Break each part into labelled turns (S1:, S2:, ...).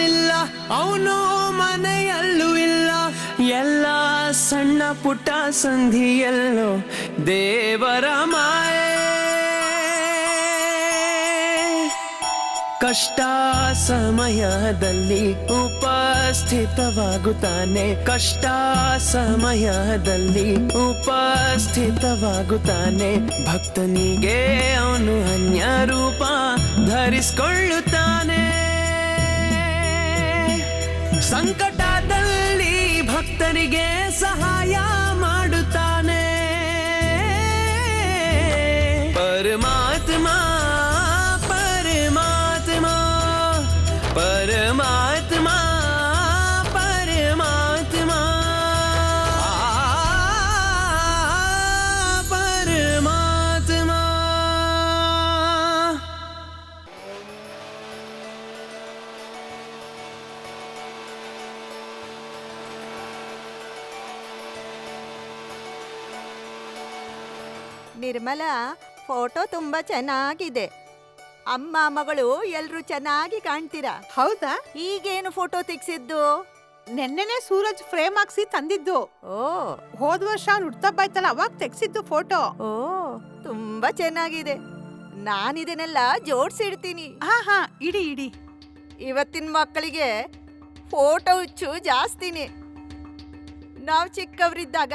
S1: ಇಲ್ಲ, ಅವನು ಮನೆಯಲ್ಲೂ ಇಲ್ಲ. ಎಲ್ಲ ಸಣ್ಣ ಪುಟ್ಟ ಸಂಧಿಯಲ್ಲೋ ದೇವರ ಮಾಯೆ. ಕಷ್ಟ ಸಮಯದಲ್ಲಿ ಉಪಸ್ಥಿತವಾಗುತ್ತಾನೆ, ಕಷ್ಟ ಸಮಯದಲ್ಲಿ ಉಪಸ್ಥಿತವಾಗುತ್ತಾನೆ. ಭಕ್ತನಿಗೆ ಅವನು ಅನ್ಯ ರೂಪ ಧರಿಸಿಕೊಳ್ಳುತ್ತಾನೆ. ಸಂಕಟದಲ್ಲಿ ಭಕ್ತನಿಗೆ ಸಹಾಯ ಮಾಡುತ್ತಾನೆ. ಪರಮಾತ್ಮ ಪರಮಾತ್ಮ ಪರಮಾತ್ಮ ಪರಮಾತ್ಮ ಪರಮಾತ್ಮ.
S2: ನಿರ್ಮಲಾ, ಫೋಟೋ ತುಂಬಾ ಚೆನ್ನಾಗಿದೆ. ಅಮ್ಮ ಮಗಳು ಎಲ್ರು ಚೆನ್ನಾಗಿ ಕಾಣ್ತೀರಾ.
S3: ಹೌದಾ?
S2: ಈಗೇನು ಫೋಟೋ ತೆಗ್ಸಿದ್ದು?
S3: ನೆನ್ನೆನೆ ಸೂರಜ್ ಫ್ರೇಮ್ ಹಾಕ್ಸಿ ತಂದಿದ್ದು.
S2: ಓ
S3: ಹೋದ್ ವರ್ಷ ಅವ್ನು ಹುಡ್ತಬ್ಬಾಯ್ತಲ್ಲ ಅವಾಗ ತೆಗ್ಸಿದ್ದು ಫೋಟೋ.
S2: ಓ ತುಂಬಾ ಚೆನ್ನಾಗಿದೆ. ನಾನಿದನ್ನೆಲ್ಲ ಜೋಡ್ಸಿಡ್ತೀನಿ.
S3: ಹಾ ಇಡಿ ಇಡಿ.
S2: ಇವತ್ತಿನ ಮಕ್ಕಳಿಗೆ ಫೋಟೋ ಹುಚ್ಚು ಜಾಸ್ತಿನೇ. ನಾವು ಚಿಕ್ಕವರಿದ್ದಾಗ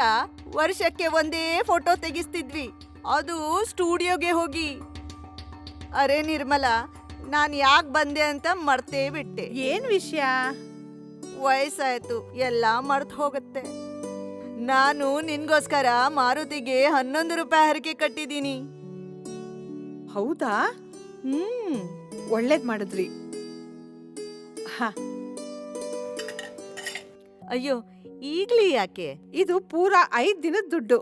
S2: ವರ್ಷಕ್ಕೆ ಒಂದೇ ಫೋಟೋ ತೆಗಿಸ್ತಿದ್ವಿ, ಅದು ಸ್ಟುಡಿಯೋಗೆ ಹೋಗಿ. ಅರೆ ನಿರ್ಮಲಾ, ನಾನು ಯಾಕೆ ಬಂದೆ ಅಂತ ಮರ್ತೇ ಬಿಟ್ಟೆ.
S3: ಏನ್ ವಿಷಯ?
S2: ವಯಸ್ಸಾಯ್ತು, ಎಲ್ಲ ಮರ್ತು ಹೋಗುತ್ತೆ. ನಾನು ನಿನ್ಗೋಸ್ಕರ ಮಾರುತಿಗೆ 11 ರೂಪಾಯಿ ಹರಕೆ ಕಟ್ಟಿದ್ದೀನಿ.
S3: ಹೌದಾ? ಒಳ್ಳೇದ್ ಮಾಡಿದ್ರಿ. ಹ,
S2: ಅಯ್ಯೋ ಈಗ್ಲೇ ಯಾಕೆ?
S3: ಇದು ಪೂರಾ 5 ದಿನದ ದುಡ್ಡು.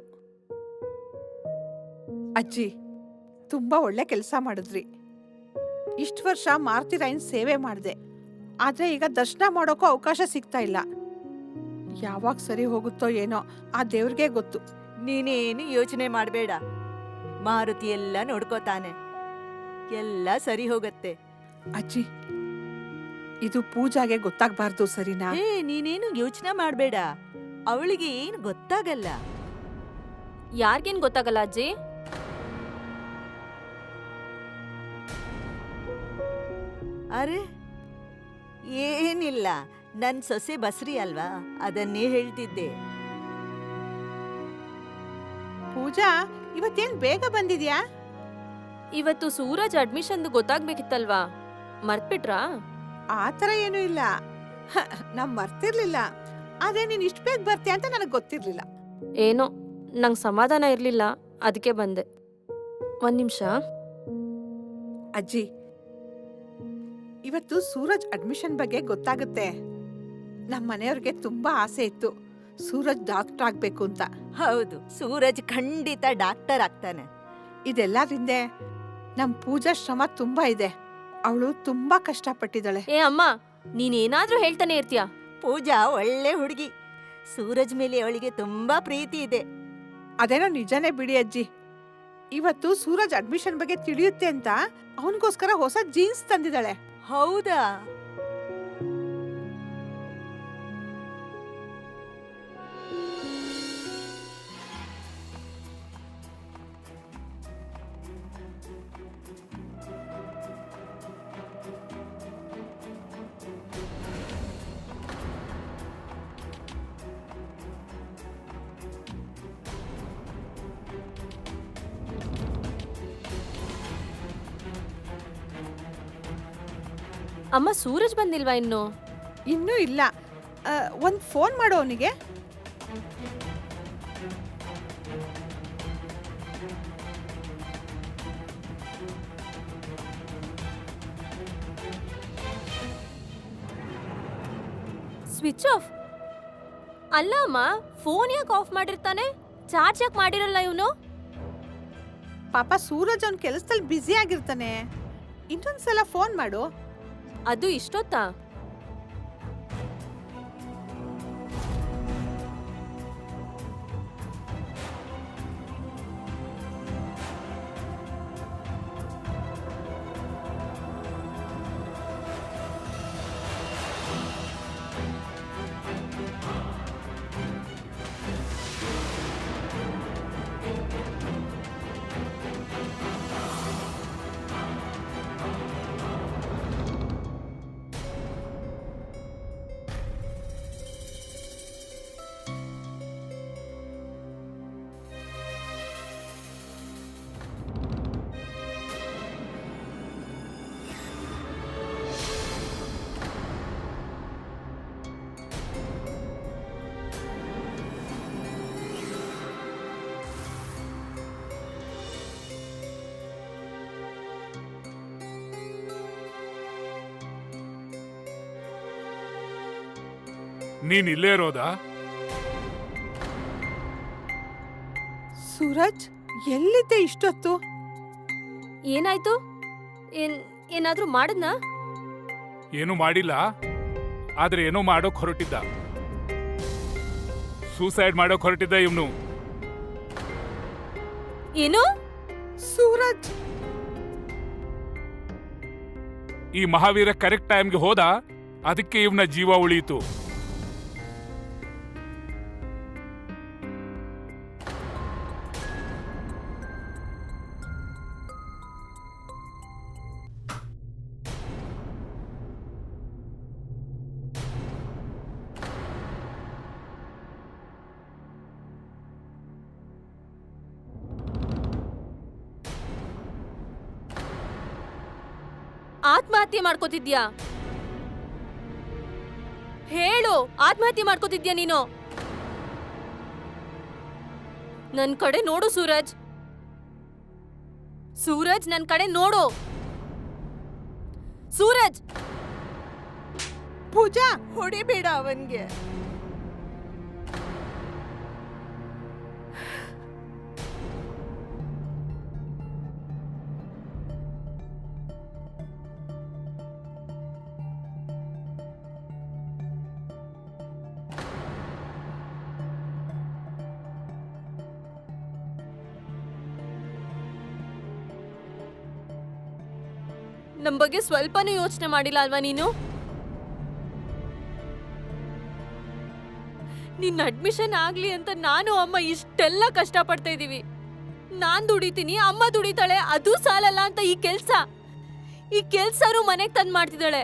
S3: ಅಜ್ಜಿ, ತುಂಬಾ ಒಳ್ಳೆ ಕೆಲಸ ಮಾಡಿದ್ರಿ. ಇಷ್ಟು ವರ್ಷ ಮಾರುತಿ ರೈನ್ ಸೇವೆ ಮಾಡಿದೆ, ಆದ್ರೆ ಈಗ ದರ್ಶನ ಮಾಡೋಕ್ಕೂ ಅವಕಾಶ ಸಿಗ್ತಾ ಇಲ್ಲ. ಯಾವಾಗ ಸರಿ ಹೋಗುತ್ತೋ ಏನೋ, ಆ ದೇವ್ರಿಗೆ ಗೊತ್ತು.
S2: ನೀನೇನು ಯೋಚನೆ ಮಾಡಬೇಡ, ಮಾರುತಿ ಎಲ್ಲ ನೋಡ್ಕೋತಾನೆ, ಎಲ್ಲ ಸರಿ ಹೋಗತ್ತೆ.
S3: ಅಜ್ಜಿ, ಇದು ಪೂಜಾಗೆ ಗೊತ್ತಾಗ್ಬಾರ್ದು, ಸರಿನಾ?
S2: ನೀನೇನು ಯೋಚನೆ ಮಾಡಬೇಡ, ಅವಳಿಗೆ ಏನು ಗೊತ್ತಾಗಲ್ಲ.
S4: ಯಾರಿಗೇನು ಗೊತ್ತಾಗಲ್ಲ ಅಜ್ಜಿ?
S2: ಅರೆ ಏನಿಲ್ಲ, ನನ್ ಸೊಸೆ ಬಸ್ರಿ ಅಲ್ವಾ, ಅದನ್ನೇ ಹೇಳ್ತಿದ್ದೆ.
S3: ಪೂಜಾ, ಇವತ್ತೇನ್ ಬೇಗ ಬಂದಿದ್ಯಾ?
S4: ಇವತ್ತು ಸೂರಜ್ ಅಡ್ಮಿಷನ್ದು ಗೊತ್ತಾಗ್ಬೇಕಿತ್ತಲ್ವಾ, ಮರ್ತ್ಬಿಟ್ರಾ?
S3: ಆತರ ಏನೂ ಇಲ್ಲ, ನಮ್ ಮರ್ತಿರ್ಲಿಲ್ಲ. ಆದ್ರೆ ನೀನ್ ಇಷ್ಟ ಬೇಗ ಬರ್ತೀಯ ಅಂತ ನನಗ್ ಗೊತ್ತಿರ್ಲಿಲ್ಲ.
S4: ಏನೋ ನಂಗೆ ಸಮಾಧಾನ ಇರ್ಲಿಲ್ಲ, ಅದಕ್ಕೆ ಬಂದೆ. 1 ನಿಮಿಷ.
S3: ಅಜ್ಜಿ, ಇವತ್ತು ಸೂರಜ್ ಅಡ್ಮಿಷನ್ ಬಗ್ಗೆ ಗೊತ್ತಾಗುತ್ತೆ. ನಮ್ಮ ಮನೆಯವ್ರಿಗೆ ತುಂಬಾ ಆಸೆ ಇತ್ತು ಸೂರಜ್ ಡಾಕ್ಟರ್ ಆಗ್ಬೇಕು ಅಂತ.
S2: ಹೌದು, ಸೂರಜ್ ಖಂಡಿತ ಡಾಕ್ಟರ್ ಆಗ್ತಾನೆ.
S3: ಇದೆಲ್ಲದ್ರಿಂದ ನಮ್ ಪೂಜಾ ಶ್ರಮ ತುಂಬಾ ಇದೆ. ಅವಳು ತುಂಬಾ ಕಷ್ಟಪಟ್ಟಿದ್ದಾಳೆ.
S4: ಏ ಅಮ್ಮ, ನೀನೇನಾದ್ರೂ ಹೇಳ್ತಾನೆ ಇರ್ತೀಯ.
S2: ಪೂಜಾ ಒಳ್ಳೆ ಹುಡುಗಿ, ಸೂರಜ್ ಮೇಲೆ ಅವಳಿಗೆ ತುಂಬಾ ಪ್ರೀತಿ ಇದೆ.
S3: ಅದೇನೋ ನಿಜನೇ ಬಿಡಿ ಅಜ್ಜಿ. ಇವತ್ತು ಸೂರಜ್ ಅಡ್ಮಿಷನ್ ಬಗ್ಗೆ ತಿಳಿಯುತ್ತೆ ಅಂತ ಅವನಿಗೋಸ್ಕರ ಹೊಸ ಜೀನ್ಸ್ ತಂದಿದ್ದಾಳೆ.
S2: ಹೌದಾ?
S4: ಅಮ್ಮ, ಸೂರಜ್ ಬಂದಿಲ್ವಾ ಇನ್ನು?
S3: ಇನ್ನೂ ಇಲ್ಲ. ಒಂದ್ ಫೋನ್ ಮಾಡು ಅವನಿಗೆ.
S4: Switch off? ಅಲ್ಲ ಅಮ್ಮ, ಫೋನ್ ಯಾಕೆ ಆಫ್ ಮಾಡಿರ್ತಾನೆ? ಚಾರ್ಜ್ ಯಾಕೆ ಮಾಡಿರಲ್ಲ ಇವನು?
S3: ಪಾಪ ಸೂರಜ್ ಅವ್ನ ಕೆಲಸದಲ್ಲಿ ಬ್ಯುಸಿ ಆಗಿರ್ತಾನೆ. ಇನ್ನೊಂದ್ಸಲ ಫೋನ್ ಮಾಡು.
S4: ಅದು ಇಷ್ಟೊತ್ತಾ?
S5: ನೀನ್ ಇಲ್ಲೇ ಇರೋದಾ?
S3: ಸೂರಜ್ ಎಲ್ಲಿದ್ದೆ ಇಷ್ಟೊತ್ತು?
S4: ಏನಾಯ್ತು? ಏನಾದ್ರೂ ಮಾಡದ್ನಾ?
S5: ಏನು ಮಾಡಿಲ್ಲ, ಆದ್ರೆ ಏನೋ ಮಾಡೋಕ್ ಹೊರಟಿದ್ದ. ಸೂಸೈಡ್ ಮಾಡೋಕ್ ಹೊರಟಿದ್ದ ಇವನು.
S4: ಏನು?
S3: ಸೂರಜ್
S5: ಈ ಮಹಾವೀರ ಕರೆಕ್ಟ್ ಟೈಮ್ಗೆ ಹೋದ, ಅದಕ್ಕೆ ಇವನ ಜೀವ ಉಳಿಯಿತು.
S4: ಆತ್ಮಹತ್ಯೆ ಮಾಡ್ಕೋತಿದ್ಯಾ? ಹೇಳು, ಆತ್ಮಹತ್ಯೆ ಮಾಡ್ಕೋತಿದ್ಯಾ ನೀನು? ನನ್ ಕಡೆ ನೋಡು ಸೂರಜ್. ಸೂರಜ್, ನನ್ ಕಡೆ ನೋಡು. ಸೂರಜ್!
S3: ಪೂಜಾ,
S2: ಹೊಡಿಬೇಡ ಅವನ್ಗೆ.
S4: ನಮ್ ಬಗ್ಗೆ ಸ್ವಲ್ಪನೂ ಯೋಚನೆ ಮಾಡಿಲ್ಲ ಅಲ್ವಾ ನೀನು? ನಿನ್ನ ಅಡ್ಮಿಷನ್ ಆಗ್ಲಿ ಅಂತ ನಾನು ಅಮ್ಮ ಇಷ್ಟೆಲ್ಲ ಕಷ್ಟ ಪಡ್ತಾ ಇದೀವಿ. ನಾನ್ ದುಡಿತೀನಿ, ಅಮ್ಮ ದುಡಿತಾಳೆ, ಅದು ಸಾಲಲ್ಲ ಅಂತ ಈ ಕೆಲ್ಸನೂ ಮನೆಗ್ ತಂದ್ ಮಾಡ್ತಿದ್ದಾಳೆ.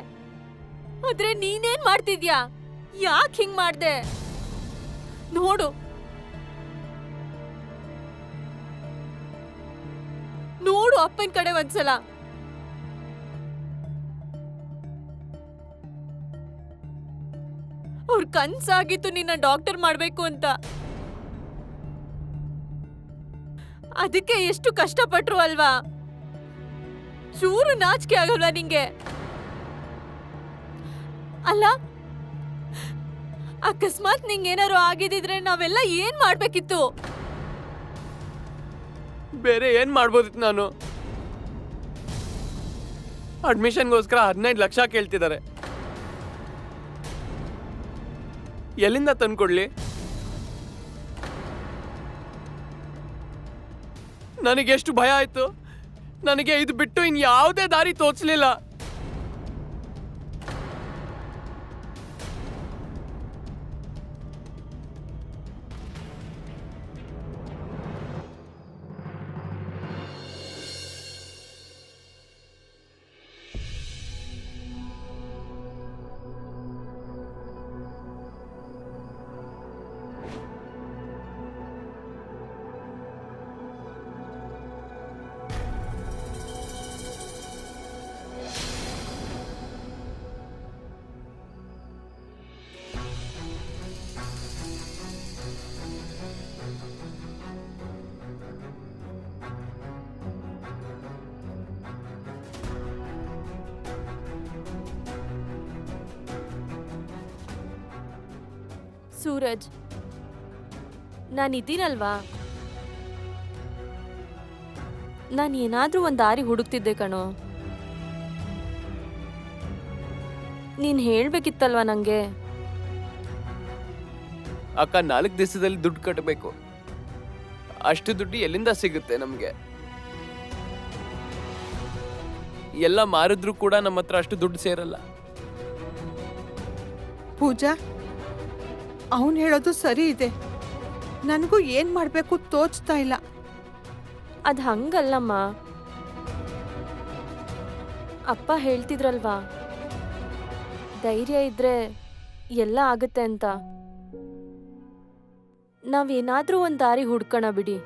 S4: ಆದ್ರೆ ನೀನೇನ್ ಮಾಡ್ತಿದ್ಯಾ? ಯಾಕೆ ಹಿಂಗ್ ಮಾಡ್ದೆ? ನೋಡು ನೋಡು ಅಪ್ಪನ ಕಡೆ ಒಂದ್ಸಲ. ಅವ್ರ ಕನ್ಸಾಗಿತ್ತು ನಿನ್ನ ಡಾಕ್ಟರ್ ಮಾಡ್ಬೇಕು ಅಂತ. ಅದಕ್ಕೆ ಎಷ್ಟು ಕಷ್ಟಪಟ್ರು ಅಲ್ವಾ? ಚೂರು ನಾಚಿಕೆ ಆಗಲ್ವಾ ನಿಂಗೆ? ಅಲ್ಲ, ಅಕಸ್ಮಾತ್ ನಿಂಗೇನಾರು ಆಗಿದ್ರೆ ನಾವೆಲ್ಲ ಏನ್ ಮಾಡ್ಬೇಕಿತ್ತು?
S1: ಬೇರೆ ಏನ್ ಮಾಡ್ಬೋದಿತ್ತು ನಾನು? ಅಡ್ಮಿಷನ್ಗೋಸ್ಕರ 15 ಲಕ್ಷ ಕೇಳ್ತಿದ್ದಾರೆ. ಎಲ್ಲಿಂದ ತಂದ್ಕೊಡ್ಲಿ? ನನಗೆಷ್ಟು ಭಯ ಆಯ್ತು. ನನಗೆ ಇದು ಬಿಟ್ಟು ಇನ್ಯಾವುದೇ ದಾರಿ ತೋಚಲಿಲ್ಲ.
S4: ಸೂರಜ್, ನಾನಿದ್ದೀನಲ್ವಾ? ನಾನು ಏನಾದ್ರೂ ಒಂದ್ ದಾರಿ ಹುಡುಕ್ತಿದ್ದೆ ಕಣೋ. ನೀನ್ ಹೇಳ್ಬೇಕಿತ್ತಲ್ವಾ ನಂಗೆ?
S1: ಅಕ್ಕ 4 ದಿವಸದಲ್ಲಿ ದುಡ್ಡು ಕಟ್ಟಬೇಕು. ಅಷ್ಟು ದುಡ್ಡು ಎಲ್ಲಿಂದ ಸಿಗುತ್ತೆ ನಮ್ಗೆ? ಎಲ್ಲ ಮಾರಿದ್ರು ಕೂಡ ನಮ್ಮ ಹತ್ರ ಅಷ್ಟು ದುಡ್ಡು ಸೇರಲ್ಲ.
S3: ಪೂಜಾ, ಅವನು ಹೇಳೋದು ಸರಿ ಇದೆ. ನನಗೂ ಏನ್ ಮಾಡ್ಬೇಕು ತೋಚ್ತಾ ಇಲ್ಲ.
S4: ಅದ್ ಹಂಗಲ್ಲಮ್ಮ. ಅಪ್ಪ ಹೇಳ್ತಿದ್ರಲ್ವಾ, ಧೈರ್ಯ ಇದ್ರೆ ಎಲ್ಲ ಆಗುತ್ತೆ ಅಂತ. ನಾವೇನಾದ್ರೂ ಒಂದ್ ದಾರಿ ಹುಡ್ಕೋಣ ಬಿಡಿ.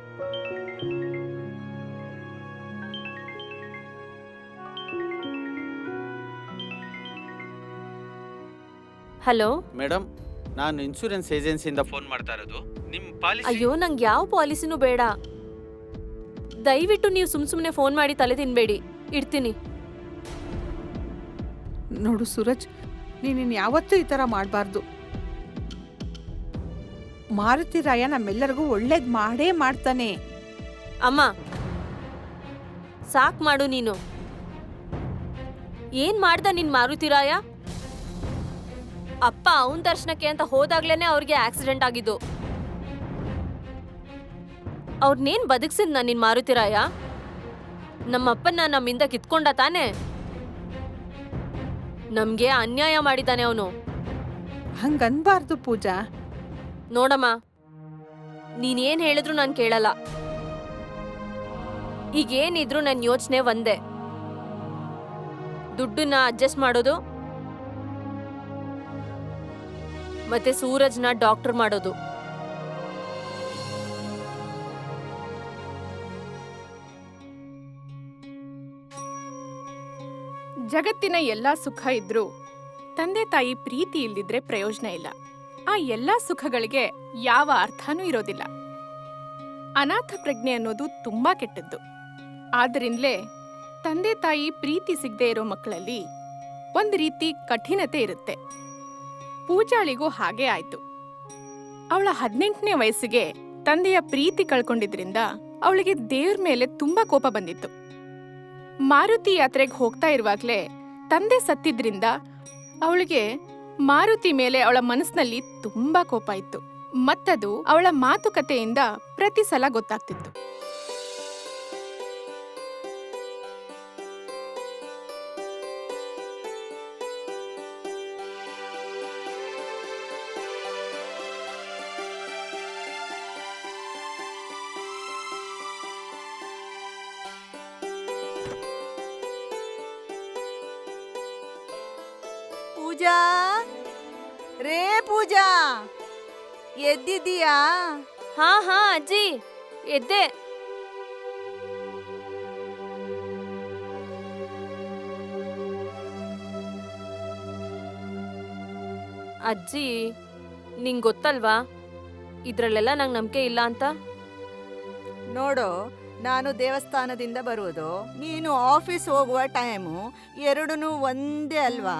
S4: ಹಲೋ
S6: ಮೇಡಮ್, ನಾನು ಇನ್ಶೂರೆನ್ಸ್ ಏಜೆನ್ಸಿಯಿಂದ ಫೋನ್ ಮಾಡ್ತಾ ಇರೋದು. ನಿಮ್ಮ ಪಾಲಿಸಿ.
S4: ಅಯ್ಯೋ, ನಂಗೆ ಯಾವ ಪಾಲಿಸಿನೂ ಬೇಡ. ದಯವಿಟ್ಟು ನೀವು ಸುಮ್ನೆ ಫೋನ್ ಮಾಡಿ ತಲೆ ತಿನ್ಬೇಡಿ. ಇಡ್ತೀನಿ.
S3: ನೋಡು ಸೂರಜ್, ನೀನು ಯಾವತ್ತೂ ಈ ಥರ ಮಾಡಬಾರ್ದು. ಮಾರುತಿ ರಾಯ ನಮ್ಮೆಲ್ಲರಿಗೂ ಒಳ್ಳೇದ್ ಮಾಡೇ ಮಾಡ್ತಾನೆ.
S4: ಅಮ್ಮ ಸಾಕ್ ಮಾಡು ನೀನು. ಏನ್ ಮಾಡ್ದ ನಿನ್ ಮಾರುತಿರಾಯ? ಅಪ್ಪ ಅವನ್ ದರ್ಶನಕ್ಕೆ ಅಂತ ಹೋದಾಗ್ಲೇನೆ ಅವ್ರಿಗೆ ಆಕ್ಸಿಡೆಂಟ್ ಆಗಿದ್ದು. ಅವ್ರನ್ನೇನ್ ಬದುಕ್ಸಿದ್ನ ನಿನ್ ಮಾರುತಿರಾಯ? ನಮ್ಮಪ್ಪನ್ನ ನಮ್ಮಿಂದ ಕಿತ್ಕೊಂಡ ತಾನೆ? ನಮ್ಗೆ ಅನ್ಯಾಯ ಮಾಡಿದಾನೆ ಅವನು.
S3: ಹಂಗನ್ಬಾರ್ದು ಪೂಜಾ.
S4: ನೋಡಮ್ಮ, ನೀನೇನ್ ಹೇಳಿದ್ರು ನಾನ್ ಕೇಳಲ್ಲ. ಈಗೇನಿದ್ರು ನನ್ನ ಯೋಚನೆ ಒಂದೇ, ದುಡ್ಡನ್ನ ಅಡ್ಜಸ್ಟ್ ಮಾಡೋದು ಮತ್ತೆ ಸೂರಜ್ನ ಡಾಕ್ಟರ್ ಮಾಡೋದು.
S7: ಜಗತ್ತಿನ ಎಲ್ಲಾ ಸುಖ ಇದ್ರೂ ತಂದೆ ತಾಯಿ ಪ್ರೀತಿ ಇಲ್ದಿದ್ರೆ ಪ್ರಯೋಜನ ಇಲ್ಲ. ಆ ಎಲ್ಲಾ ಸುಖಗಳಿಗೆ ಯಾವ ಅರ್ಥನೂ ಇರೋದಿಲ್ಲ. ಅನಾಥ ಪ್ರಜ್ಞೆ ಅನ್ನೋದು ತುಂಬಾ ಕೆಟ್ಟದ್ದು. ಆದ್ರಿಂದಲೇ ತಂದೆ ತಾಯಿ ಪ್ರೀತಿ ಸಿಗದೆ ಇರೋ ಮಕ್ಕಳಲ್ಲಿ ಒಂದು ರೀತಿ ಕಠಿಣತೆ ಇರುತ್ತೆ. ಪೂಜಾಳಿಗೂ ಹಾಗೆ ಆಯ್ತು. ಅವಳ 18ನೇ ವಯಸ್ಸಿಗೆ ತಂದೆಯ ಪ್ರೀತಿ ಕಳ್ಕೊಂಡಿದ್ರಿಂದ ಅವಳಿಗೆ ದೇವ್ರ ಮೇಲೆ ತುಂಬಾ ಕೋಪ ಬಂದಿತ್ತು. ಮಾರುತಿ ಯಾತ್ರೆಗೆ ಹೋಗ್ತಾ ಇರುವಾಗ್ಲೇ ತಂದೆ ಸತ್ತಿದ್ರಿಂದ ಅವಳಿಗೆ ಮಾರುತಿ ಮೇಲೆ ಅವಳ ಮನಸ್ಸಿನಲ್ಲಿ ತುಂಬಾ ಕೋಪ ಇತ್ತು. ಮತ್ತದು ಅವಳ ಮಾತುಕತೆಯಿಂದ ಪ್ರತಿ ಸಲ ಗೊತ್ತಾಗ್ತಿತ್ತು.
S2: ಪೂಜಾ ರೇ ಪೂಜಾ, ಎದ್ದಿದ್ದೀಯಾ?
S4: ಹಾ ಹಾ ಅಜ್ಜಿ, ಎದ್ದೆ. ಅಜ್ಜಿ, ನಿಂಗ್ ಗೊತ್ತಲ್ವಾ ಇದ್ರಲ್ಲೆಲ್ಲ ನಂಗೆ ನಂಬಿಕೆ ಇಲ್ಲ ಅಂತ.
S2: ನೋಡು, ನಾನು ದೇವಸ್ಥಾನದಿಂದ ಬರುವುದು, ನೀನು ಆಫೀಸ್ ಹೋಗುವ ಟೈಮು ಎರಡೂ ಒಂದೇ ಅಲ್ವಾ?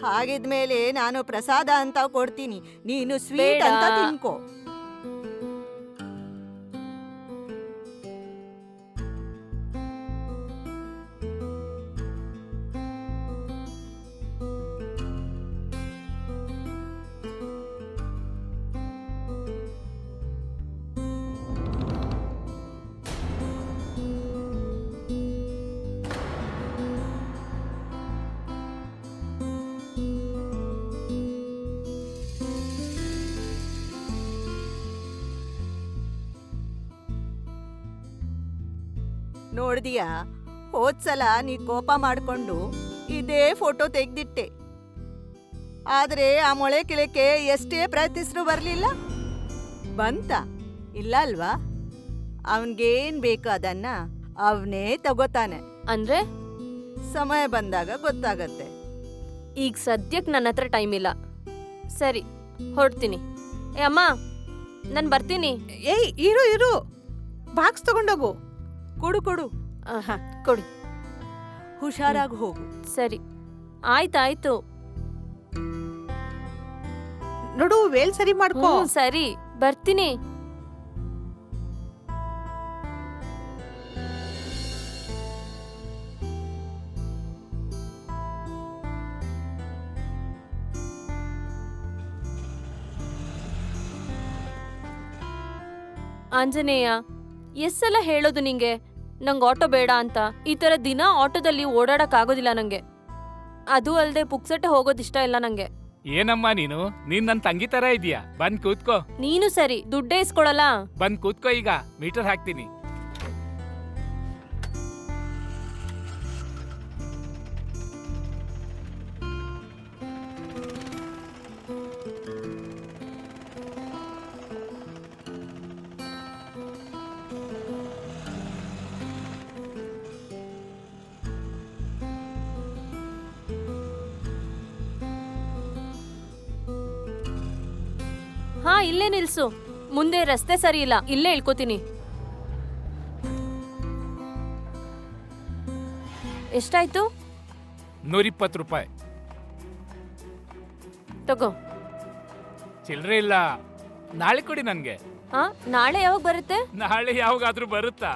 S2: ಹಾಗಿದ್ಮೇಲೆ ನಾನು ಪ್ರಸಾದ ಅಂತ ಕೊಡ್ತೀನಿ, ನೀನು ಸ್ವೀಟ್
S4: ಬೇಡ.
S2: ಅಂತ ತಿನ್ಕೋ. ನೋಡ್ದಿಯಾ, ಹೋದ್ಸಲ ನೀ ಕೋಪ ಮಾಡ್ಕೊಂಡು ಇದೇ ಫೋಟೋ ತೆಗ್ದಿಟ್ಟೆ. ಆದ್ರೆ ಆ ಮೊಳೆ ಕಿಳಕ್ಕೆ ಎಷ್ಟೇ ಪ್ರಯತ್ನಿಸ್ರು ಬರ್ಲಿಲ್ಲ. ಬಂತ? ಇಲ್ಲ ಅಲ್ವಾ? ಅವನ್ಗೇನ್ ಬೇಕು ಅದನ್ನ ಅವನೇ ತಗೋತಾನೆ.
S4: ಅಂದ್ರೆ
S2: ಸಮಯ ಬಂದಾಗ ಗೊತ್ತಾಗತ್ತೆ.
S4: ಈಗ ಸದ್ಯಕ್ಕೆ ನನ್ನ ಹತ್ರ ಟೈಮ್ ಇಲ್ಲ. ಸರಿ, ಹೊರಡ್ತೀನಿ. ಏ ಅಮ್ಮ, ನಾನು ಬರ್ತೀನಿ.
S3: ಏಯ್ ಇರು, ಬಾಕ್ಸ್ ತಗೊಂಡೋಗು.
S2: ಕೊಡು ಕೊಡು,
S4: ಹಾ ಕೊಡಿ.
S2: ಹುಷಾರಾಗಿ ಹೋಗು.
S4: ಸರಿ, ಆಯ್ತಾಯ್ತು.
S3: ನೋಡು, ವೇಲ್ ಸರಿ ಮಾಡ್ಕೋ.
S4: ಸರಿ, ಬರ್ತೀನಿ. ಆಂಜನೇಯ, ಎಷ್ಟೆಲ್ಲ ಹೇಳೋದು ನಿಂಗೆ ನಂಗೆ ಆಟೋ ಬೇಡ ಅಂತ? ಈ ತರ ದಿನ ಆಟೋದಲ್ಲಿ ಓಡಾಡಕ್ ಆಗೋದಿಲ್ಲ ನಂಗೆ. ಅದು ಅಲ್ದೆ ಪುಕ್ಸಟ್ಟೆ ಹೋಗೋದಿಷ್ಟ ಇಲ್ಲ ನಂಗೆ.
S5: ಏನಮ್ಮ ನೀನು ನನ್ ತಂಗಿ ತರ ಇದೀಯಾ? ಬಂದ್ ಕೂತ್ಕೋ.
S4: ನೀನು ಸರಿ, ದುಡ್ಡೇ ಇಸ್ಕೊಳಲ್ಲ.
S5: ಬಂದ್ ಕೂತ್ಕೋ, ಈಗ ಮೀಟರ್ ಹಾಕ್ತೀನಿ.
S4: ಹಾ, ಇಲ್ಲೇ ನಿಲ್ಸು. ಮುಂದೆ ರಸ್ತೆ ಸರಿ ಇಲ್ಲ, ಇಲ್ಲೇ ಇಳ್ಕೋತೀನಿ. ಎಷ್ಟಾಯ್ತು?
S5: 120 ರೂಪಾಯಿ.
S4: ತಗೋ.
S5: ಚಿಲ್ಲರೆ ಇಲ್ಲ. ನಾಳೆ ಕೊಡಿ ನನ್ಗೆ.
S4: ಆ ನಾಳೆ ಯಾವಾಗ ಬರುತ್ತೆ?
S5: ನಾಳೆ ಯಾವಾಗಾದ್ರೂ ಬರುತ್ತಾ?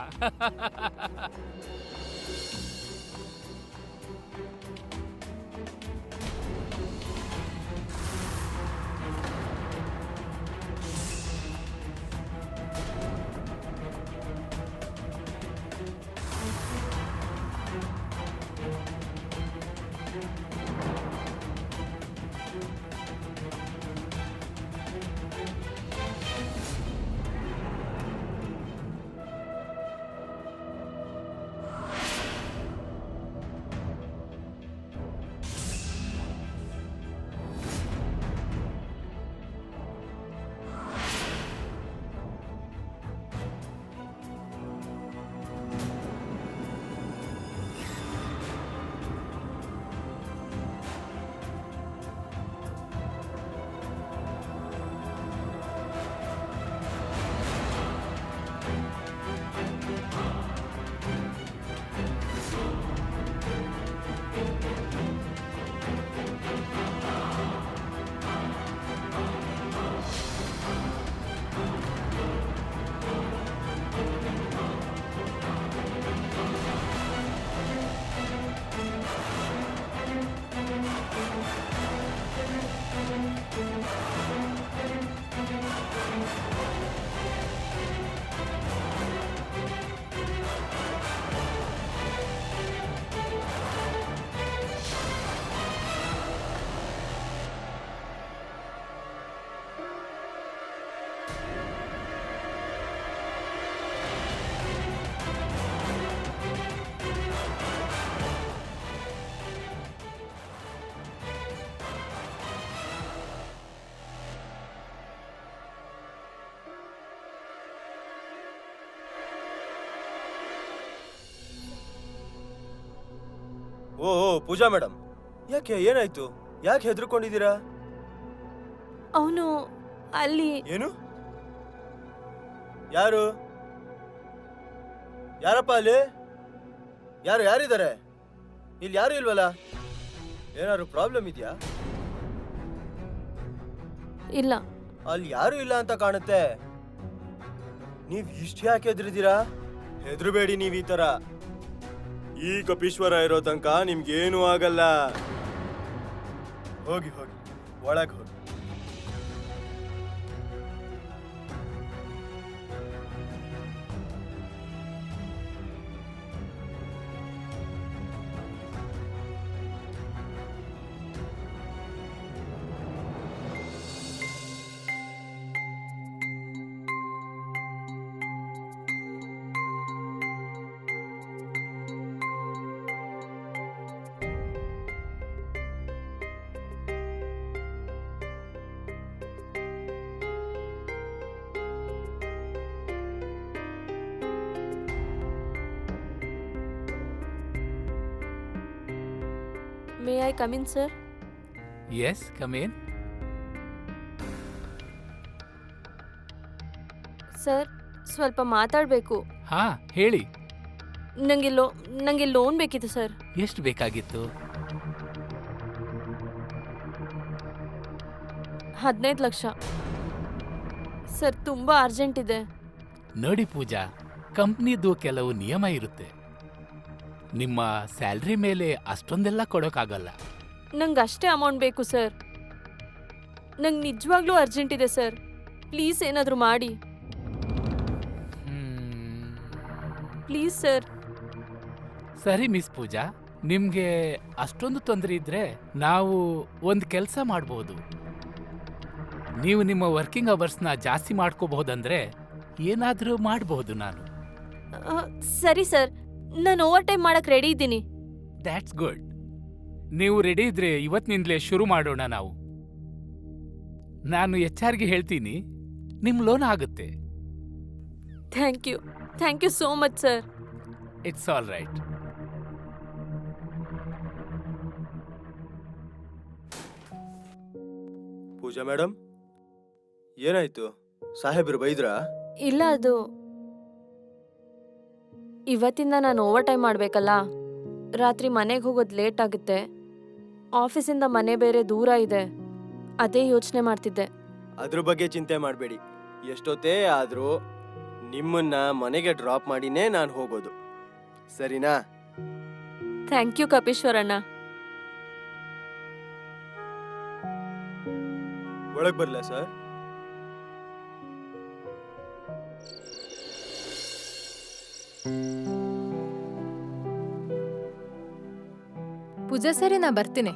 S8: ಓ ಪೂಜಾ ಮೇಡಮ್, ಯಾಕೆ ಏನಾಯ್ತು? ಯಾಕೆ ಹೆದರ್ಕೊಂಡಿದ್ದೀರಾ?
S4: ಅವನು ಅಲ್ಲಿ
S8: ಏನು? ಯಾರು? ಯಾರಪ್ಪ ಅಲ್ಲಿ? ಯಾರಿದ್ದಾರೆ? ಇಲ್ಲಿ ಯಾರು ಇಲ್ವಲ್ಲ? ಏನಾದ್ರು ಪ್ರಾಬ್ಲಮ್ ಇದೆಯಾ?
S4: ಇಲ್ಲ.
S8: ಅಲ್ಲಿ ಯಾರು ಇಲ್ಲ ಅಂತ ಕಾಣುತ್ತೆ. ನೀವ್ ಇಷ್ಟು ಯಾಕೆ ಹೆದರಿದ್ದೀರಾ? ಹೆದರಬೇಡಿ ನೀವ್ ಈ ತರ. ಈ ಕಪೀಶ್ವರ ಇರೋ ತನಕ ನಿಮ್ಗೇನು ಆಗಲ್ಲ. ಹೋಗಿ ಹೋಗಿ ಒಳಗೆ ಹೋಗಿ.
S4: May I come in sir?
S5: Yes, come in.
S4: Sir, ಸ್ವಲ್ಪ ಮಾತಾಡಬೇಕು.
S5: ಹಾ, ಹೇಳಿ.
S4: ನಂಗೆ ಲೋನ್ ಬೇಕಿತ್ತು ಸರ್.
S5: ಎಷ್ಟು ಬೇಕಾಗಿತ್ತು?
S4: 15 ಲಕ್ಷ ಸರ್. ತುಂಬಾ ಅರ್ಜೆಂಟ್ ಇದೆ.
S5: ನೋಡಿ ಪೂಜಾ, ಕಂಪ್ನಿದು ಕೆಲವು ನಿಯಮ ಇರುತ್ತೆ. ನಿಮ್ಮ ಸ್ಯಾಲ್ರಿ ಮೇಲೆ ಅಷ್ಟೊಂದೆಲ್ಲ ಕೊಡೋಕ್ಕಾಗಲ್ಲ.
S4: ನಂಗೆ ಅಷ್ಟೇ ಅಮೌಂಟ್ ಬೇಕು ಸರ್. ನಂಗೆ ನಿಜವಾಗ್ಲೂ ಅರ್ಜೆಂಟ್ ಇದೆ ಸರ್. ಪ್ಲೀಸ್ ಏನಾದರೂ ಮಾಡಿ. Please sir.
S5: ಸರಿ ಮಿಸ್ ಪೂಜಾ, ನಿಮ್ಗೆ ಅಷ್ಟೊಂದು ತೊಂದರೆ ಇದ್ರೆ ನಾವು ಒಂದು ಕೆಲಸ ಮಾಡ್ಬೋದು. ನೀವು ನಿಮ್ಮ ವರ್ಕಿಂಗ್ ಅವರ್ಸ್ನ ಜಾಸ್ತಿ ಮಾಡ್ಕೋಬಹುದಂದ್ರೆ ಏನಾದರೂ ಮಾಡಬಹುದು ನಾನು.
S4: ಸರಿ ಸರ್, ನಾನು ಓವರ್ ಟೈಮ್ ಮಾಡಕ್ ರೆಡಿ ಇದ್ದೀನಿ.
S5: That's good. ನೀವು ರೆಡಿ ಇದ್ರೆ ಇವತ್ತಿನಿಂದಲೇ ಶುರು ಮಾಡೋಣ ನಾವು. ನಾನು HR ಗೆ ಹೇಳ್ತೀನಿ, ನಿಮ್ಮ ಲೋನ್ ಆಗುತ್ತೆ.
S4: Thank you so much sir.
S5: It's all right.
S8: Pooja madam, ಏನಾಯ್ತು? ಸಾಹೇಬ್ರು ಬೈದ್ರಾ?
S4: ಇಲ್ಲ, ಅದು ಇವತ್ತಿಂದ ನಾನು ಓವರ್ ಟೈಮ್ ಮಾಡಬೇಕಲ್ಲ. ರಾತ್ರಿ ಮನೆಗೆ ಹೋಗೋದು ಲೇಟ್ ಆಗುತ್ತೆ. ಆಫೀಸಿಂದ ಮನೆ ಬೇರೆ ದೂರ ಇದೆ. ಅದೇ ಯೋಚನೆ ಮಾಡ್ತಿದ್ದೆ.
S8: ಅದ್ರ ಬಗ್ಗೆ ಚಿಂತೆ ಮಾಡಬೇಡಿ. ಎಷ್ಟೊತ್ತೇ ಆದರೂ ನಿಮ್ಮನ್ನ ಮನೆಗೆ ಡ್ರಾಪ್ ಮಾಡಿನೇ ನಾನು ಹೋಗೋದು, ಸರಿನಾ?
S4: ಥ್ಯಾಂಕ್ ಯು ಕಪೀಶ್ವರಣ್ಣ.
S8: ಒಳಗೆ ಬರಲಾ ಸರ್?
S9: ಪೂಜಾ ಸರಿ, ನಾ ಬರ್ತೀನಿ.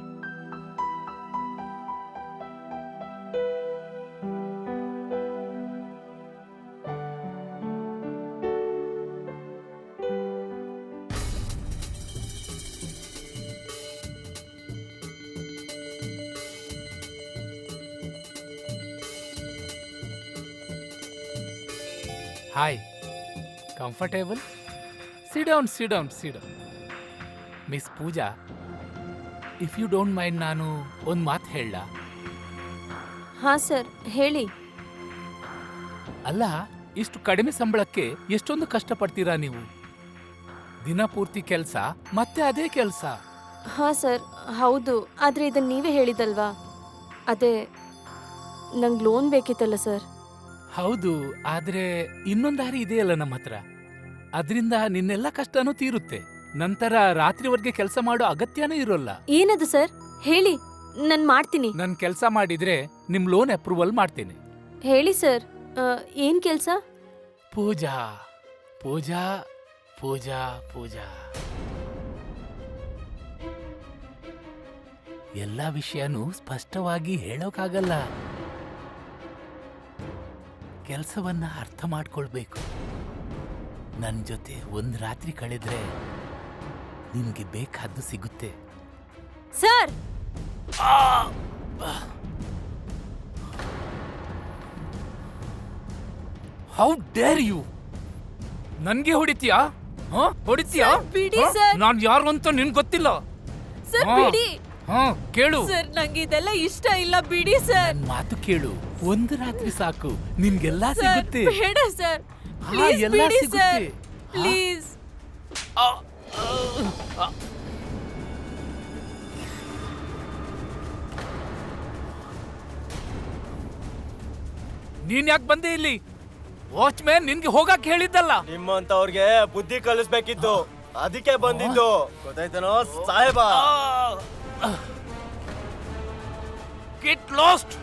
S5: Hi, comfortable? Sit down sit down sit down. Miss Pooja, if you don't mind, ನಾನು ಒಂದು ಮಾತು ಹೇಳ?
S4: ಹಾ ಸರ್, ಹೇಳಿ.
S5: ಅಲ್ಲ, ಇಷ್ಟು ಕಡಿಮೆ ಸಂಬಳಕ್ಕೆ ಎಷ್ಟೊಂದು ಕಷ್ಟಪಡ್ತೀರಾ ನೀವು? ದಿನ ಪೂರ್ತಿ ಕೆಲಸ, ಮತ್ತೆ ಅದೇ ಕೆಲಸ.
S4: ಹಾ ಸರ್, ಹೌದು. ಆದ್ರೆ ಇದನ್ನ ನೀವೇ ಹೇಳಿದಲ್ವಾ, ಅದೇ ನಂಗೆ ಲೋನ್ ಬೇಕಿತ್ತಲ್ಲ ಸರ್.
S5: ಹೌದು, ಆದ್ರೆ ಇನ್ನೊಂದು ದಾರಿ ಇದೆಯಲ್ಲ ನಮ್ಮ ಹತ್ರ. ಅದರಿಂದ ನಿನ್ನೆಲ್ಲ ಕಷ್ಟನೂ ತೀರುತ್ತೆ. ನಂತರ ರಾತ್ರಿವರೆಗೆ ಕೆಲಸ ಮಾಡೋ ಅಗತ್ಯನೂ ಇರೋಲ್ಲ.
S4: ಏನದು ಸರ್, ಹೇಳಿ, ನಾನು ಮಾಡ್ತೀನಿ.
S5: ನನ್ ಕೆಲಸ ಮಾಡಿದ್ರೆ ನಿಮ್ ಲೋನ್ ಅಪ್ರೂವಲ್ ಮಾಡ್ತೀನಿ.
S4: ಹೇಳಿ ಸರ್, ಏನ್ ಕೆಲಸ?
S5: ಪೂಜಾ ಪೂಜಾ ಪೂಜಾ ಪೂಜಾ. ಎಲ್ಲ ವಿಷಯನೂ ಸ್ಪಷ್ಟವಾಗಿ ಹೇಳೋಕ್ಕಾಗಲ್ಲ. ಕೆಲಸವನ್ನ ಅರ್ಥ ಮಾಡ್ಕೊಳ್ಬೇಕು. ನನ್ನ ಜೊತೆ ಒಂದ್ ರಾತ್ರಿ ಕಳೆದ್ರೆ ನಿನ್ಗೆ ಬೇಕಾದ್ದು ಸಿಗುತ್ತೆ.
S4: Sir,
S5: how dare you! ನನ್ಗೆ ಹೊಡಿತೀಯಾ? ಹೊಡಿತೀಯಾ?
S4: ಸರ್, ಬಿಡಿ ಸರ್.
S5: ನಾನ್ ಯಾರು ಅಂತ ನಿನ್ ಗೊತ್ತಿಲ್ಲ.
S4: ಸರ್
S5: ಹಾ.
S4: ಬಿಡಿ.
S5: ಕೇಳು.
S4: ಸರ್, ನಂಗೆ ಇದೆಲ್ಲ ಇಷ್ಟ ಇಲ್ಲ, ಬಿಡಿ ಸರ್.
S5: ನನ್ ಮಾತು ಕೇಳು. ಒಂದು ರಾತ್ರಿ ಸಾಕು, ನಿನ್ಗೆಲ್ಲ
S4: ಸರ್,
S5: ಸಿಗುತ್ತೆ.
S4: ಬೇಡ ಸರ್,
S5: ಹಾ,
S4: ಪ್ಲೀಸ್
S5: ಎಲ್ಲ
S4: ಬಿಡಿ
S5: ಸಿಗುತ್ತೆ.
S4: ಸರ್,
S5: ಹಾ?
S4: ಪ್ಲೀಸ್.
S5: ಆ, ಆ. ನೀನ್ ಯಾಕೆ ಬಂದೆ ಇಲ್ಲಿ? ವಾಚ್ಮ್ಯಾನ್ ನಿನ್ಗೆ ಹೋಗಕ್ ಹೇಳಿದ್ದಲ್ಲ.
S8: ನಿಮ್ಮಂತವ್ರಿಗೆ ಬುದ್ಧಿ ಕಲಿಸ್ಬೇಕಿತ್ತು, ಅದಕ್ಕೆ ಬಂದಿದ್ದು. ಗೊತ್ತಾಯ್ತನೋ ಸಾಹೇಬ?
S5: Get lost.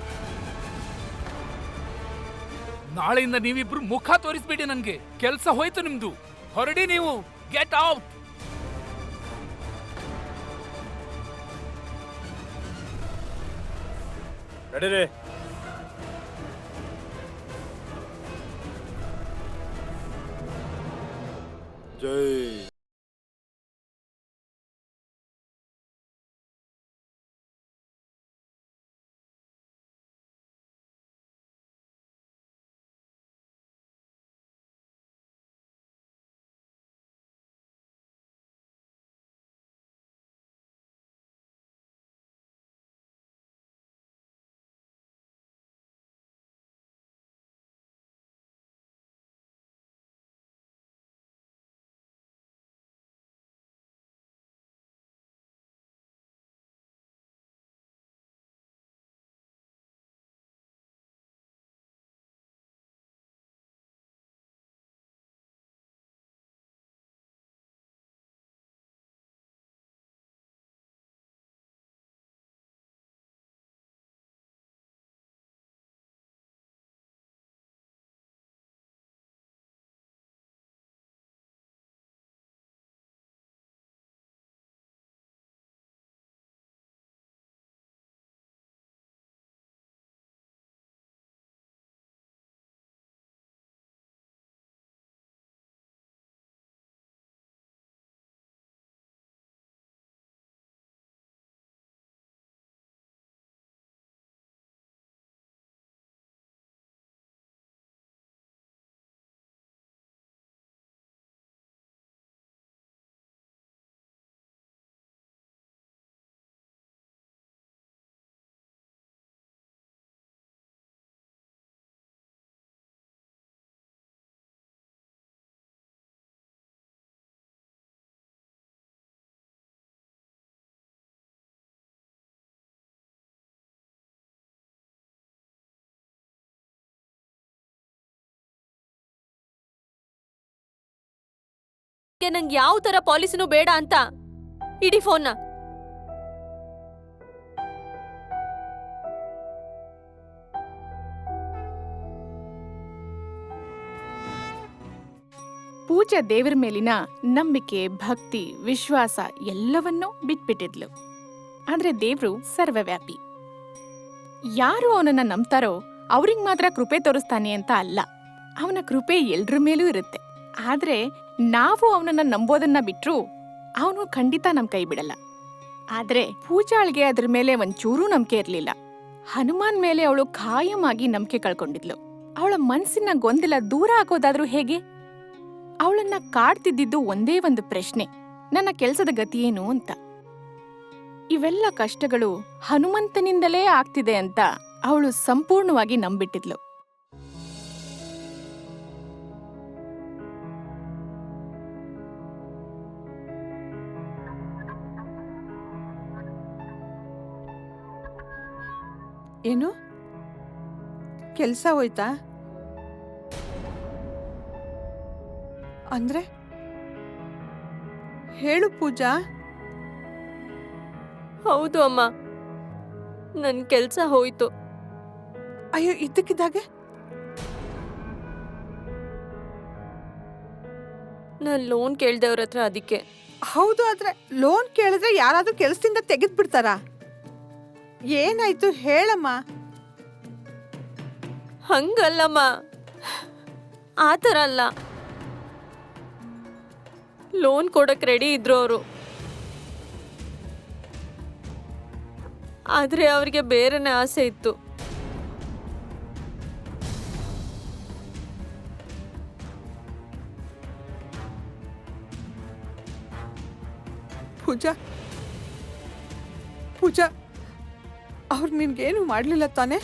S5: ನಾಳೆಯಿಂದ ನೀವಿಬ್ರು ಮುಖ ತೋರಿಸ್ಬೇಡಿ ನನ್ಗೆ. ಕೆಲ್ಸ ಹೋಯ್ತು ನಿಮ್ದು. ಹೊರಡಿ ನೀವು. Get out.
S8: ನಡೀರಿ. ಜೈ
S4: ನಂಗೆ ಯಾವ ತರ ಪಾಲಿಸಿನೂ ಬೇಡ ಅಂತ ಇಡಿ ಫೋನ್ನ.
S7: ಪೂಜಾ ದೇವರ ಮೇಲಿನ ನಂಬಿಕೆ, ಭಕ್ತಿ, ವಿಶ್ವಾಸ ಎಲ್ಲವನ್ನೂ ಬಿಟ್ಬಿಟ್ಟಿದ್ಲು. ಆದ್ರೆ ದೇವ್ರು ಸರ್ವವ್ಯಾಪಿ. ಯಾರು ಅವನನ್ನ ನಂಬ್ತಾರೋ ಅವ್ರಿಗೆ ಮಾತ್ರ ಕೃಪೆ ತೋರಿಸ್ತಾನೆ ಅಂತ ಅಲ್ಲ. ಅವನ ಕೃಪೆ ಎಲ್ರ ಮೇಲೂ ಇರುತ್ತೆ. ಆದ್ರೆ ನಾವು ಅವನನ್ನ ನಂಬೋದನ್ನ ಬಿಟ್ರು ಅವನು ಖಂಡಿತ ನಮ್ ಕೈ ಬಿಡಲ್ಲ. ಆದ್ರೆ ಪೂಜಾಳ್ಗೆ ಅದ್ರ ಮೇಲೆ ಒಂಚೂರೂ ನಂಬಿಕೆ ಇರ್ಲಿಲ್ಲ. ಹನುಮಾನ್ ಮೇಲೆ ಅವಳು ಖಾಯಮಾಗಿ ನಂಬಿಕೆ ಕಳ್ಕೊಂಡಿದ್ಲು. ಅವಳ ಮನ್ಸಿನ ಗೊಂದಲ ದೂರ ಆಗೋದಾದ್ರೂ ಹೇಗೆ? ಅವಳನ್ನ ಕಾಡ್ತಿದ್ದಿದ್ದು ಒಂದೇ ಒಂದು ಪ್ರಶ್ನೆ, ನನ್ನ ಕೆಲ್ಸದ ಗತಿಯೇನು ಅಂತ. ಇವೆಲ್ಲ ಕಷ್ಟಗಳು ಹನುಮಂತನಿಂದಲೇ ಆಗ್ತಿದೆ ಅಂತ ಅವಳು ಸಂಪೂರ್ಣವಾಗಿ ನಂಬಿಟ್ಟಿದ್ಲು.
S3: ಏನು ಕೆಲ್ಸ ಹೋಯ್ತಾ? ಅಂದ್ರೆ ಹೇಳು ಪೂಜಾ.
S4: ಹೌದು ಅಮ್ಮ, ನನ್ ಕೆಲ್ಸ ಹೋಯ್ತು.
S3: ಅಯ್ಯೋ, ಇದ್ದಕ್ಕಿದ್ದಾಗೆ
S4: ನಾನ್ ಲೋನ್ ಕೇಳ್ದೆ ಅವ್ರ ಹತ್ರ, ಅದಕ್ಕೆ.
S3: ಹೌದು, ಆದ್ರೆ ಲೋನ್ ಕೇಳಿದ್ರೆ ಯಾರಾದ್ರೂ ಕೆಲ್ಸದಿಂದ ತೆಗೆದ್ ಬಿಡ್ತಾರಾ? ಏನಾಯ್ತು ಹೇಳಮ್ಮ.
S4: ಹಂಗಲ್ಲಮ್ಮ, ಆತರ ಅಲ್ಲ. ಲೋನ್ ಕೊಡಕ್ ರೆಡಿ ಇದ್ರು ಅವರು. ಆದ್ರೆ ಅವ್ರಿಗೆ ಬೇರೆನೇ ಆಸೆ ಇತ್ತು.
S3: ಪೂಜಾ ಪೂಜಾ ಅವ್ರು ನಿನ್ಗೇನು ಮಾಡ್ಲಿಲ್ಲ ತಾನೆ?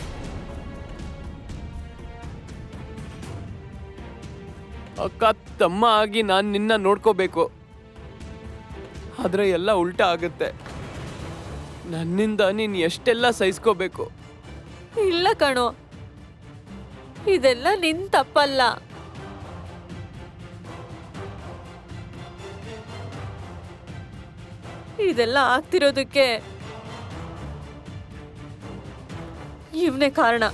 S1: ಅಕ್ಕ ತಮ್ಮ ಆಗಿ ನಾನು ನಿನ್ನ ನೋಡ್ಕೋಬೇಕು, ಆದ್ರೆ ಎಲ್ಲ ಉಲ್ಟಾ ಆಗುತ್ತೆ. ನನ್ನಿಂದ ನೀನ್ ಎಷ್ಟೆಲ್ಲ ಸಹಿಸ್ಕೋಬೇಕು.
S4: ಇಲ್ಲ ಕಣೋ, ಇದೆಲ್ಲ ನಿನ್ ತಪ್ಪಲ್ಲ. ಇದೆಲ್ಲ ಆಗ್ತಿರೋದಕ್ಕೆ ಇವನೇ ಕಾರಣ.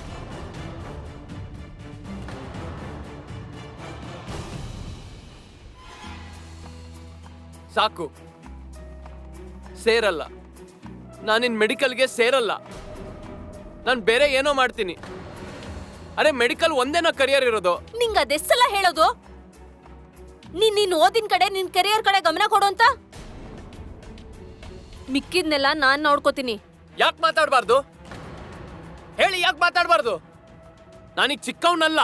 S1: ಸಾಕು, ಸೇರಲ್ಲ. ನಾನಿನ್ ಮೆಡಿಕಲ್ಗೆ ಸೇರಲ್ಲ. ನಾನು ಬೇರೆ ಏನೋ ಮಾಡ್ತೀನಿ. ಅರೆ, ಮೆಡಿಕಲ್ ಒಂದೇನೋ ಕರಿಯರ್ ಇರೋದು.
S4: ನಿಂಗ ಅದೆಷ್ಟೆಲ್ಲ ಹೇಳೋದು? ನೀನ್ ಓದಿನ ಕಡೆ, ನಿನ್ ಕೆರಿಯರ್ ಕಡೆ ಗಮನ ಕೊಡು ಅಂತ. ಮಿಕ್ಕಿದ್ನೆಲ್ಲ ನಾನ್ ನೋಡ್ಕೋತೀನಿ.
S1: ಯಾಕೆ ಮಾತಾಡಬಾರ್ದು ಹೇಳಿ? ಯಾಕೆ ಮಾತಾಡಬಾರ್ದು? ನಾನೀಗ ಚಿಕ್ಕವನಲ್ಲ.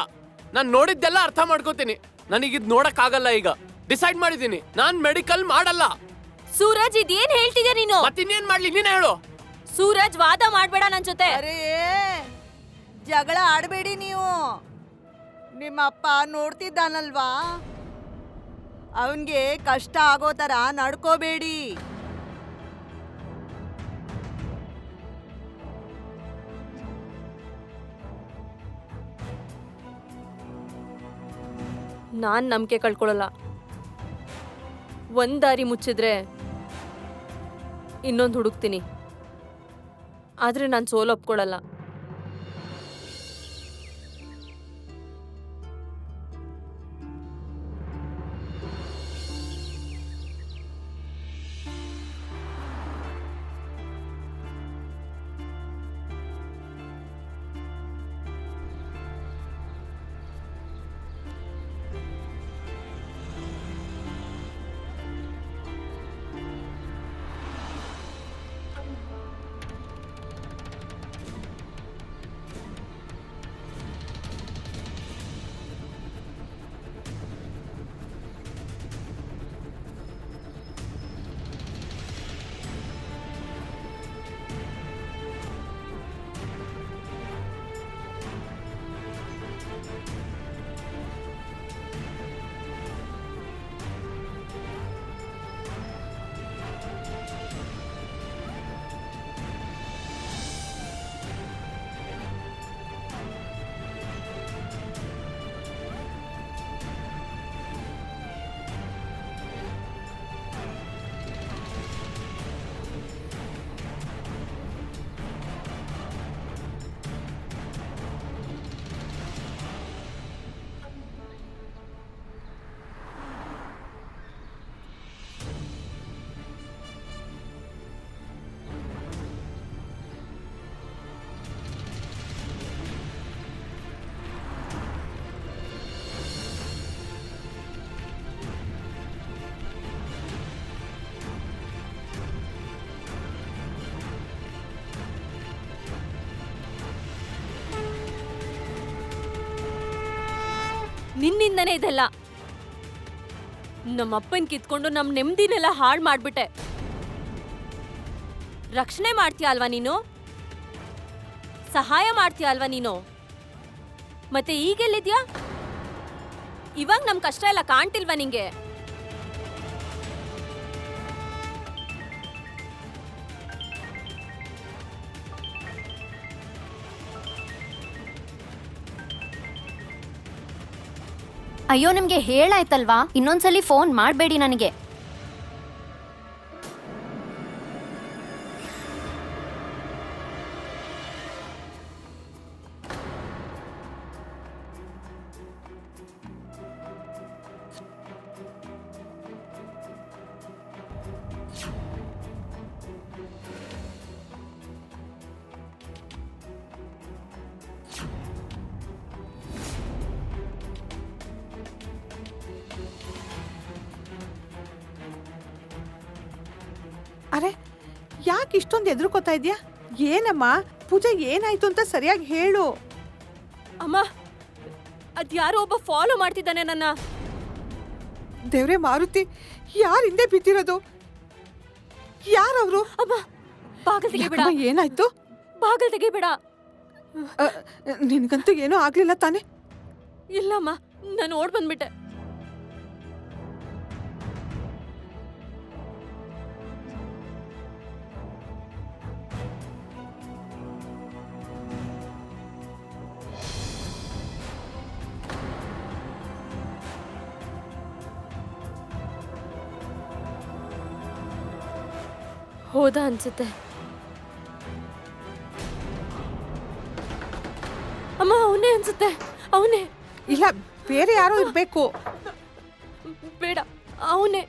S1: ನಾನು ನೋಡಿದ್ದೆಲ್ಲ ಅರ್ಥ ಮಾಡ್ಕೋತೀನಿ. ನನಗಿದ್ ನೋಡಕ್ಕಾಗಲ್ಲ. ಈಗ ಡಿಸೈಡ್ ಮಾಡಿದ್ದೀನಿ, ನಾನ್ ಮೆಡಿಕಲ್ ಮಾಡಲ್ಲ.
S4: ಸೂರಜ್, ಇದೇನ್ ಹೇಳ್ತಿದ್ಯಾ ನೀನು?
S1: ಮತ್ತಿನ್ನೇನ್ ಮಾಡ್ಲಿ ನೀನೇ ಹೇಳು.
S4: ಸೂರಜ್, ವಾದ ಮಾಡ್ಬೇಡ ನನ್ ಜೊತೆ.
S2: ಅರೇ, ಜಗಳ ಆಡಬೇಡಿ ನೀವು. ನಿಮ್ಮಪ್ಪ ನೋಡ್ತಿದ್ದಾನಲ್ವಾ, ಅವನ್ಗೆ ಕಷ್ಟ ಆಗೋ ತರ ನಡ್ಕೋಬೇಡಿ.
S4: ನಾನ್ ನಂಬಿಕೆ ಕಳ್ಕೊಳ್ಳಲ್ಲ. ಒಂದ್ ದಾರಿ ಮುಚ್ಚಿದ್ರೆ ಇನ್ನೊಂದು ಹುಡುಕ್ತೀನಿ. ಆದ್ರೆ ನಾನು ಸೋಲೊಪ್ಕೊಳ್ಳಲ್ಲ. ನಿನ್ನಿಂದನೇ ಇದೆಲ್ಲ. ನಮ್ಮಪ್ಪನ್ ಕಿತ್ಕೊಂಡು ನಮ್ ನೆಮ್ಮದಿನೆಲ್ಲ ಹಾಳು ಮಾಡ್ಬಿಟ್ಟೆ. ರಕ್ಷಣೆ ಮಾಡ್ತೀಯ ಅಲ್ವಾ ನೀನು? ಸಹಾಯ ಮಾಡ್ತೀಯ ಅಲ್ವಾ ನೀನು? ಮತ್ತೆ ಈಗೆಲ್ಲಿದ್ಯಾ? ಇವಾಗ ನಮ್ ಕಷ್ಟ ಎಲ್ಲ ಕಾಣ್ತಿಲ್ವಾ ನಿಂಗೆ?
S10: ಅಯ್ಯೋ ನಿಮ್ಗೆ ಹೇಳಾಯ್ತಲ್ವಾ, ಇನ್ನೊಂದ್ಸಲಿ ಫೋನ್ ಮಾಡಬೇಡಿ ನನಗೆ.
S3: ಅರೆ, ಯಾಕೆ ಇಷ್ಟೊಂದು ಎದುರ್ಕೋತಾ ಇದೆಯಾ? ಏನಮ್ಮ ಪೂಜಾ, ಏನಾಯ್ತು ಅಂತ ಸರಿಯಾಗಿ ಹೇಳು.
S4: ಅಮ್ಮ, ಅದ್ಯಾರೋ ಒಬ್ಬ ಫಾಲೋ ಮಾಡ್ತಿದ್ದಾನೆ ನನ್ನ.
S3: ದೇವ್ರೆ ಮಾರುತಿ, ಯಾರ ಹಿಂದೆ ಬಿದ್ದಿರೋದು? ಯಾರವ್ರು?
S4: ಅಮ್ಮ, ಬಾಗಲ್ ತೆಗಿಬೇಡ.
S3: ಏನಾಯ್ತು?
S4: ಬಾಗಲ್ ತೆಗಿಬೇಡ.
S3: ನಿನ್ಗಂತೂ ಏನೂ ಆಗ್ಲಿಲ್ಲ ತಾನೆ?
S4: ಇಲ್ಲಮ್ಮ, ನಾನು ಓಡ್ ಬಂದ್ಬಿಟ್ಟೆ. ಹೋದ ಅನ್ಸುತ್ತೆ. ಅಮ್ಮ, ಅವನೇ ಅನ್ಸುತ್ತೆ, ಅವನೇ.
S3: ಇಲ್ಲ, ಬೇರೆ ಯಾರೋ ಇರ್ಬೇಕು.
S4: ಬೇಡ, ಅವನೇ.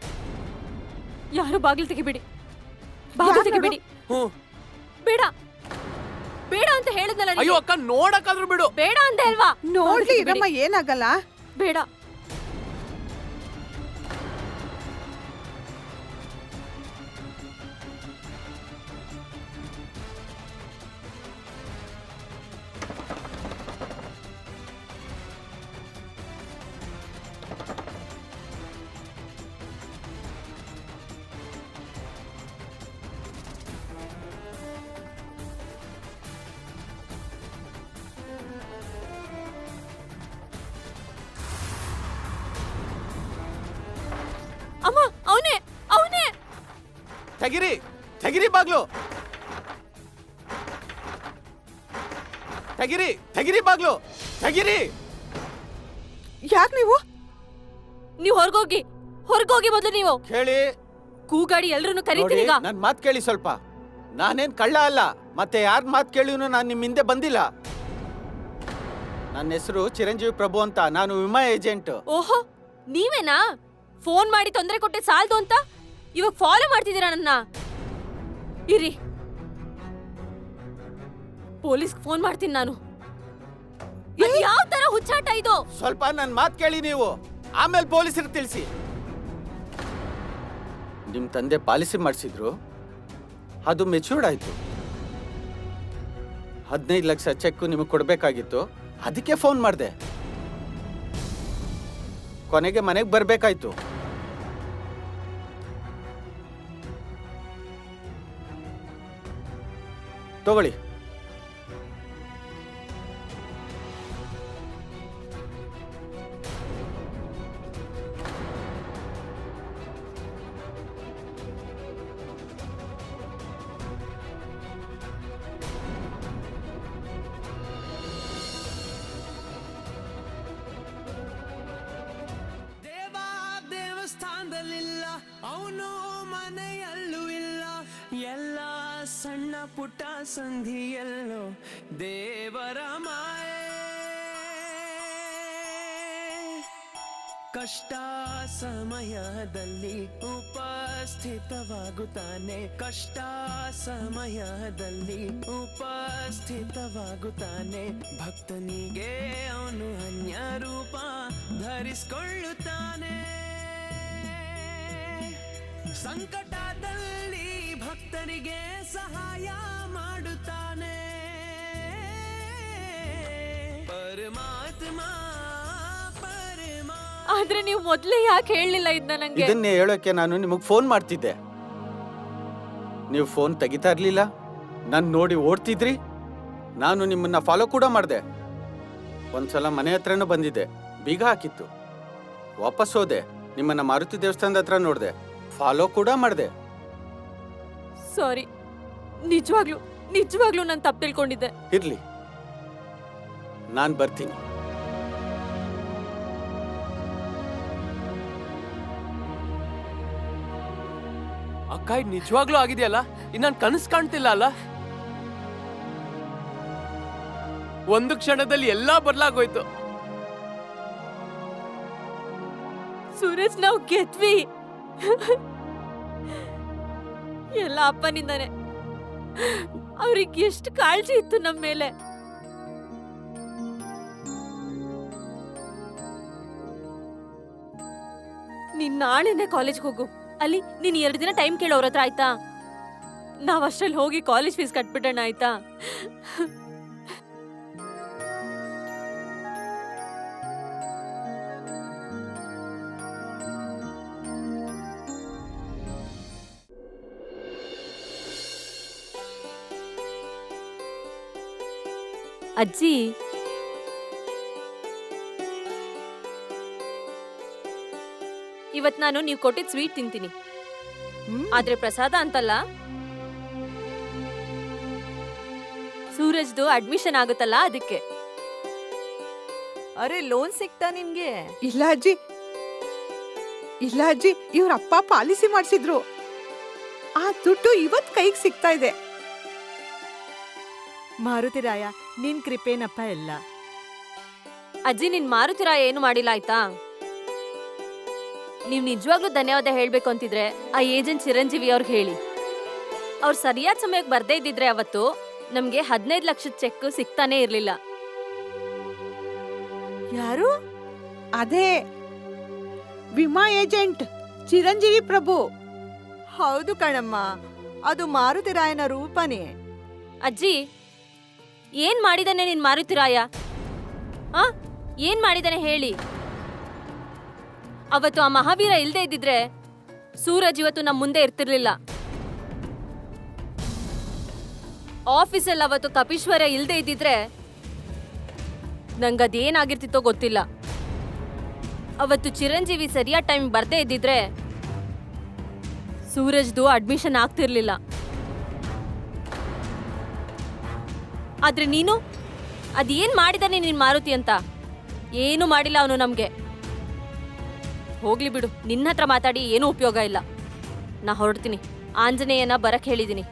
S4: ಯಾರು ಬಾಗಿಲು ತೆಗಿಬೇಡಿ, ಬಾಗಿಲು ತೆಗಿಬೇಡಿ. ಬೇಡ ಬೇಡ ಅಂತ ಹೇಳಿದ್ನಲ್ಲ.
S1: ಅಯ್ಯೋ ಅಕ್ಕ, ನೋಡಕ್ಕಾದ್ರೂ ಬಿಡು.
S4: ಬೇಡ ಅಂದೆ ಅಲ್ವಾ?
S3: ನೋಡ್ಲಿ ಇರಮ್ಮ, ಏನಾಗಲ್ಲ.
S4: ಬೇಡ. ಅಮ್ಮ, ಅವನೇ ಅವನೇ.
S1: ತೆಗಿರಿ, ತೆಗಿರಿ ಬಾಗ್ಲು. ತೆಗಿರಿ, ತೆಗಿರಿ ಬಾಗ್ಲು, ತೆಗಿರಿ.
S3: ಯಾರ್ ನೀವು?
S4: ನೀವು ಹೊರಗೋಗಿ, ಹೊರಗೋಗಿ ಮೊದಲು. ನೀವು
S6: ಕೇಳಿ,
S4: ಕೂಗಾಡಿ ಎಲ್ರನ್ನು ಕರೀತೀನಿ ಈಗ.
S6: ನನ್ ಮಾತ್ ಕೇಳಿ ಸ್ವಲ್ಪ. ನಾನೇನ್ ಕಳ್ಳ ಅಲ್ಲ, ಮತ್ತೆ ಯಾರ್ ಮಾತ್ ಕೇಳಿನೂ ನಾನು ನಿಮ್ ಹಿಂದೆ ಬಂದಿಲ್ಲ. ನನ್ನ ಹೆಸರು ಚಿರಂಜೀವಿ ಪ್ರಭು ಅಂತ, ನಾನು ವಿಮಾ ಏಜೆಂಟ್.
S4: ಓಹೋ, ನೀವೇನಾ? ಫೋನ್ ಮಾಡಿ ತೊಂದರೆ ಕೊಟ್ಟೆ ಸಾಲ್ದು ಅಂತ ಇವಾಗ ಫಾಲೋ ಮಾಡ್ತಿದ್ದೀರಾ ನನ್ನ? ಇರಿ, ಪೊಲೀಸ್ಗೆ ಫೋನ್ ಮಾಡ್ತೀನಿ ನಾನು. ಯಾವ ತರ ಹುಚ್ಚಾಟ ಇದು?
S6: ಸ್ವಲ್ಪ ನನ್ ಮಾತ್ ಕೇಳಿ ನೀವು, ಆಮೇಲೆ ಪೊಲೀಸರಿಗೆ ತಿಳಿಸಿ. ನಿಮ್ ತಂದೆ ಪಾಲಿಸಿ ಮಾಡಿಸಿದ್ರು, ಅದು ಮೆಚೂರ್ಡ್ ಆಯ್ತು. 15 ಲಕ್ಷ ಚೆಕ್ ನಿಮಗೆ ಕೊಡ್ಬೇಕಾಗಿತ್ತು, ಅದಕ್ಕೆ ಫೋನ್ ಮಾಡಿದೆ. ಕೊನೆಗೆ ಮನೆಗೆ ಬರ್ಬೇಕಾಯ್ತು. ತಗೊಳ್ಳಿ.
S11: ದೇವಸ್ಥಾನದಲ್ಲಿಲ್ಲ, ಅವನು ಮನೆಯಲ್ಲೂ ಇಲ್ಲ, ಎಲ್ಲ ಸಣ್ಣ ಪುಟ್ಟ ಸಂಧಿಯಲ್ಲೋ ದೇವರ ಮಾಯೆ. ಕಷ್ಟ ಸಮಯದಲ್ಲಿ ಉಪಸ್ಥಿತವಾಗುತ್ತಾನೆ, ಕಷ್ಟ ಸಮಯದಲ್ಲಿ ಉಪಸ್ಥಿತವಾಗುತ್ತಾನೆ. ಭಕ್ತನಿಗೆ ಅವನು ಅನ್ಯ ರೂಪ ಧರಿಸಿಕೊಳ್ಳುತ್ತಾನೆ. ಸಂಕಟದಲ್ಲಿ ಭಕ್ತರಿಗೆ ಸಹಾಯ ಮಾಡುತ್ತಾನೆ. ಪರಮಾತ್ಮ ಪರಮಾತ್ಮ.
S4: ಆದ್ರೆ ನೀವು ಮೊದ್ಲೇ ಯಾಕೆ ಹೇಳಲಿಲ್ಲ ಇದನ್ನ ನಂಗೆ?
S6: ಇದನ್ನೇ ಹೇಳೋಕೆ ನಾನು ನಿಮಗೆ ಫೋನ್ ಮಾಡ್ತಿದ್ದೆ. ನೀವು ಫೋನ್ ತೆಗಿತಾ ಇರ್ಲಿಲ್ಲ, ನಾನು ನೋಡಿ ಓಡ್ತಿದ್ರಿ. ನಾನು ನಿಮ್ಮನ್ನ ಫಾಲೋ ಕೂಡ ಮಾಡಿದೆ. ಒಂದ್ಸಲ ಮನೆ ಹತ್ರನೂ ಬಂದಿದ್ದೆ, ಬೀಗ ಹಾಕಿತ್ತು. ವಾಪಸ್ ಹೋದೆ, ನಿಮ್ಮನ್ನ ಮಾರುತಿ ದೇವಸ್ಥಾನದ ಹತ್ರ ನೋಡಿದೆ, ಫಾಲೋ ಕೂಡ ಮಾಡಿದೆ.
S4: ಸಾರಿ, ನಿಜವಾಗ್ಲೂ ನಾನು ತಪ್ಪು ತಿಳ್ಕೊಂಡಿದ್ದೆ.
S6: ಇರ್ಲಿ, ನಾನು ಬರ್ತೀನಿ.
S1: ಅಕ್ಕ ಇದು ನಿಜವಾಗ್ಲೂ ಆಗಿದೆಯಲ್ಲ? ಇದು ನಾನು ಕನಸು ಕಾಣ್ತಿಲ್ಲ ಅಲ್ಲ? ಒಂದು ಕ್ಷಣದಲ್ಲಿ ಎಲ್ಲಾ ಬದಲಾಗೋಯ್ತು.
S4: ಸೂರಜ್, ನಾವು ಗೆದ್ವಿ. ಎಲ್ಲ ಅಪ್ಪನಿಂದಾನೆ. ಅವ್ರಿಗೆ ಎಷ್ಟು ಕಾಳಜಿ ಇತ್ತು ನಮ್ಮ ಮೇಲೆ. ನೀನ್ ನಾಳೆನೆ ಕಾಲೇಜ್ಗೆ ಹೋಗು. ಅಲ್ಲಿ ನೀನ್ 2 ದಿನ ಟೈಮ್ ಕೇಳೋರ ಹತ್ರ, ಆಯ್ತಾ? ನಾವ್ ಅಷ್ಟ್ರಲ್ಲಿ ಹೋಗಿ ಕಾಲೇಜ್ ಫೀಸ್ ಕಟ್ಬಿಟ್ಟಣ, ಆಯ್ತಾ? ಅಜ್ಜಿ, ಇವತ್ ನಾನು ನೀವು ಕೊಟ್ಟಿದ್ ಸ್ವೀಟ್ ತಿಂತೀನಿ. ಆದ್ರೆ ಪ್ರಸಾದ ಅಂತಲ್ಲ, ಸೂರಜ್ದು ಅಡ್ಮಿಷನ್ ಆಗುತ್ತಲ್ಲ ಅದಕ್ಕೆ.
S2: ಅರೆ, ಲೋನ್ ಸಿಕ್ತಾ ನಿನ್ಗೆ?
S3: ಇಲ್ಲ ಅಜ್ಜಿ, ಇವ್ರ ಅಪ್ಪ ಪಾಲಿಸಿ ಮಾಡಿಸಿದ್ರು. ಆ ದುಡ್ಡು ಇವತ್ ಕೈಗೆ ಸಿಗ್ತಾ ಇದೆ.
S2: ಮಾರುತಿರಾಯ, ನಿನ್ ಕೃಪೇನಪ್ಪ ಎಲ್ಲ.
S4: ಅಜ್ಜಿ, ನಿನ್ ಮಾರುತಿರಾಯ ಏನು ಮಾಡಿಲ್ಲ, ಆಯ್ತಾ? ನೀವ್ ನಿಜವಾಗ್ಲೂ ಧನ್ಯವಾದ ಹೇಳ್ಬೇಕು ಅಂತಿದ್ರೆ ಆ ಏಜೆಂಟ್ ಚಿರಂಜೀವಿ ಅವ್ರಿಗೆ ಹೇಳಿ. ಅವ್ರು ಸರಿಯಾದ ಸಮಯಕ್ಕೆ ಬರ್ದೇ ಇದ್ದಿದ್ರೆ ಅವತ್ತು ನಮ್ಗೆ 15 ಲಕ್ಷದ ಚೆಕ್ ಸಿಗ್ತಾನೆ ಇರ್ಲಿಲ್ಲ.
S2: ಯಾರು?
S3: ಅದೇ ವಿಮಾ ಏಜೆಂಟ್ ಚಿರಂಜೀವಿ ಪ್ರಭು.
S2: ಹೌದು ಕಣಮ್ಮ, ಅದು ಮಾರುತಿರಾಯನ ರೂಪನೇ.
S4: ಅಜ್ಜಿ, ಏನ್ ಮಾಡಿದಾನೆ ನಿನ್ ಮಾರುತಿರಾಯ? ಏನ್ ಮಾಡಿದಾನೆ ಹೇಳಿ? ಅವತ್ತು ಆ ಮಹಾವೀರ ಇಲ್ದೇ ಇದ್ದಿದ್ರೆ ಸೂರಜ್ ಇವತ್ತು ನಮ್ ಮುಂದೆ ಇರ್ತಿರ್ಲಿಲ್ಲ. ಆಫೀಸಲ್ಲಿ ಅವತ್ತು ಕಪೀಶ್ವರ ಇಲ್ದೇ ಇದ್ದಿದ್ರೆ ನಂಗದೇನಾಗಿರ್ತಿತ್ತೋ ಗೊತ್ತಿಲ್ಲ. ಅವತ್ತು ಚಿರಂಜೀವಿ ಸರಿಯಾದ ಟೈಮ್ ಬರ್ದೇ ಇದ್ದಿದ್ರೆ ಸೂರಜ್ದು ಅಡ್ಮಿಷನ್ ಆಗ್ತಿರ್ಲಿಲ್ಲ. ಆದ್ರೆ ನೀನು ಅದೇನ್ ಮಾಡಿದಾನೆ ನಿನ್ ಮಾರುತಿ ಅಂತ? ಏನು ಮಾಡಿಲ್ಲ ಅವನು ನಮ್ಗೆ. ಹೋಗ್ಲಿ ಬಿಡು, ನಿನ್ನ ಹತ್ರ ಮಾತಾಡಿ ಏನೂ ಉಪಯೋಗ ಇಲ್ಲ. ನಾ ಹೊರಡ್ತೀನಿ. ಆಂಜನೇಯನ ಬರಕ್ ಹೇಳಿದೀನಿ.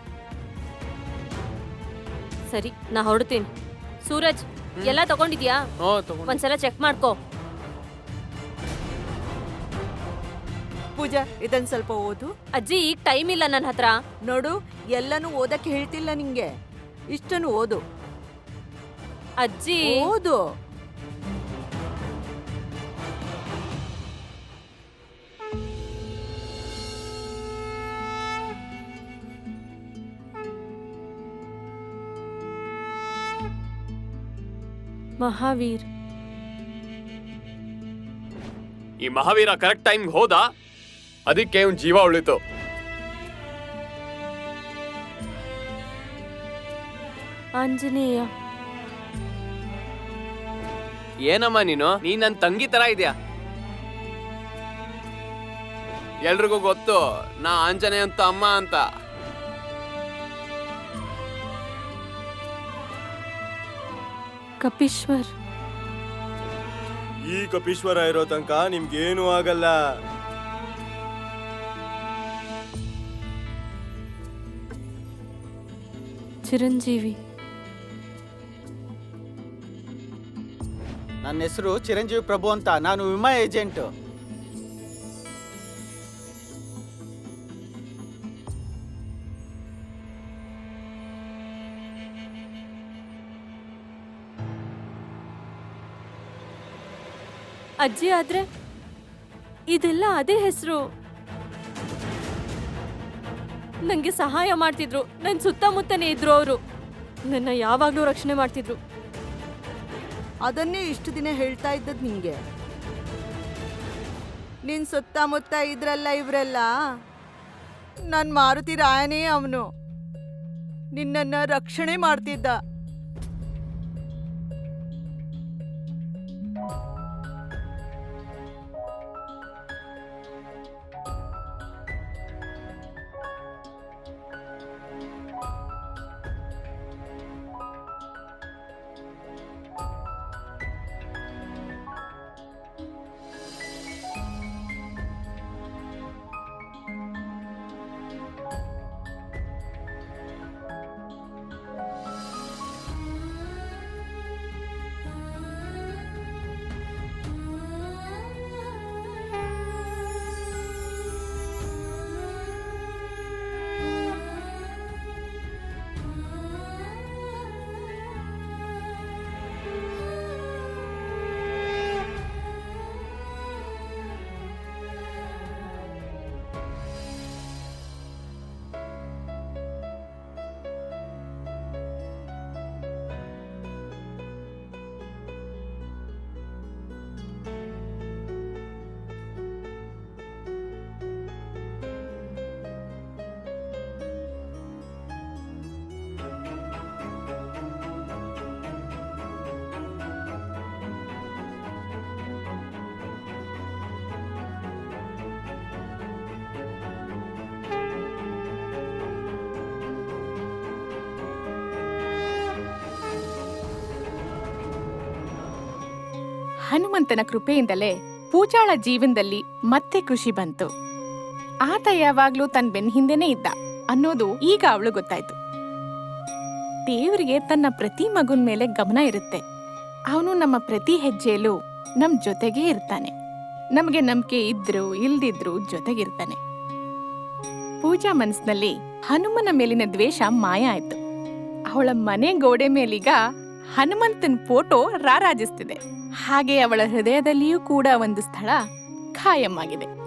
S4: ಸರಿ, ನಾ ಹೊರಡ್ತೀನಿ. ಸೂರಜ್, ಎಲ್ಲ ತಗೊಂಡಿದ್ಯಾ? ಒಂದ್ಸಲ ಚೆಕ್ ಮಾಡ್ಕೋ.
S2: ಪೂಜಾ, ಇದನ್ ಸ್ವಲ್ಪ ಓದು.
S4: ಅಜ್ಜಿ, ಈಗ ಟೈಮ್ ಇಲ್ಲ ನನ್ನ ಹತ್ರ.
S2: ನೋಡು, ಎಲ್ಲನೂ ಓದಕ್ಕೆ ಹೇಳ್ತಿಲ್ಲ ನಿಂಗೆ, ಇಷ್ಟನ್ನು ಓದು.
S4: ಅಜ್ಜಿ,
S2: ಓದು.
S4: ಮಹಾವೀರ್.
S1: ಈ ಮಹಾವೀರ ಕರೆಕ್ಟ್ ಟೈಮ್ ಹೋದ, ಅದಕ್ಕೆ ಅವ್ನ್ ಜೀವ ಉಳಿತು.
S4: ಆಂಜನೇಯ,
S1: ಏನಮ್ಮ ನೀನು ನನ್ ತಂಗಿ ತರ ಇದೆಯಾ? ಎಲ್ರಿಗೂ ಗೊತ್ತು ನಾ ಆಂಜನೇಯ ಅಂತ ಅಮ್ಮ ಅಂತ.
S4: ಕಪೀಶ್ವರ್.
S8: ಈ ಕಪೀಶ್ವರ ಇರೋ ತನಕ ನಿಮ್ಗೇನು ಆಗಲ್ಲ.
S4: ಚಿರಂಜೀವಿ.
S6: ನನ್ನ ಹೆಸರು ಚಿರಂಜೀವಿ ಪ್ರಭು ಅಂತ. ನಾನು ವಿಮಾ ಏಜೆಂಟ್.
S4: ಅಜ್ಜಿ, ಆದ್ರೆ ಇದೆಲ್ಲ ಅದೇ ಹೆಸರು. ನಂಗೆ ಸಹಾಯ ಮಾಡ್ತಿದ್ರು, ನನ್ ಸುತ್ತಮುತ್ತನೇ ಇದ್ರು ಅವರು. ನನ್ನ ಯಾವಾಗ್ಲೂ ರಕ್ಷಣೆ ಮಾಡ್ತಿದ್ರು.
S2: ಅದನ್ನೇ ಇಷ್ಟು ದಿನ ಹೇಳ್ತಾ ಇದ್ದದ್ ನಿಂಗೆ. ನಿನ್ ಸುತ್ತಮುತ್ತ ಇದ್ರಲ್ಲ ಇವ್ರೆಲ್ಲ ನನ್ ಮಾರುತಿ ರಾಯನೇ ಅವನು. ನಿನ್ನನ್ನ ರಕ್ಷಣೆ ಮಾಡ್ತಿದ್ದ.
S7: ಹನುಮಂತನ ಕೃಪೆಯಿಂದಲೇ ಪೂಜಾಳ ಜೀವನದಲ್ಲಿ ಮತ್ತೆ ಖುಷಿ ಬಂತು. ಆತ ಯಾವಾಗ್ಲೂ ತನ್ನ ಬೆನ್ನ ಹಿಂದೆನೇ ಇದ್ದ ಅನ್ನೋದು ಈಗ ಅವಳು ಗೊತ್ತಾಯ್ತು. ದೇವರಿಗೆ ತನ್ನ ಪ್ರತಿ ಮಗುನ್ ಮೇಲೆ ಗಮನ ಇರುತ್ತೆ. ಅವನು ನಮ್ಮ ಪ್ರತಿ ಹೆಜ್ಜೆಯಲ್ಲೂ ನಮ್ ಜೊತೆಗೇ ಇರ್ತಾನೆ. ನಮ್ಗೆ ನಂಬಿಕೆ ಇದ್ರು ಇಲ್ದಿದ್ರು ಜೊತೆಗಿರ್ತಾನೆ. ಪೂಜಾ ಮನಸ್ಸಿನಲ್ಲಿ ಹನುಮನ ಮೇಲಿನ ದ್ವೇಷ ಮಾಯ ಆಯ್ತು. ಅವಳ ಮನೆ ಗೋಡೆ ಮೇಲೀಗ ಹನುಮಂತನ ಫೋಟೋ ರಾರಾಜಿಸ್ತಿದೆ. ಹಾಗೆ ಅವಳ ಹೃದಯದಲ್ಲಿಯೂ ಕೂಡ ಒಂದು ಸ್ಥಳ ಖಾಯಂ ಆಗಿದೆ.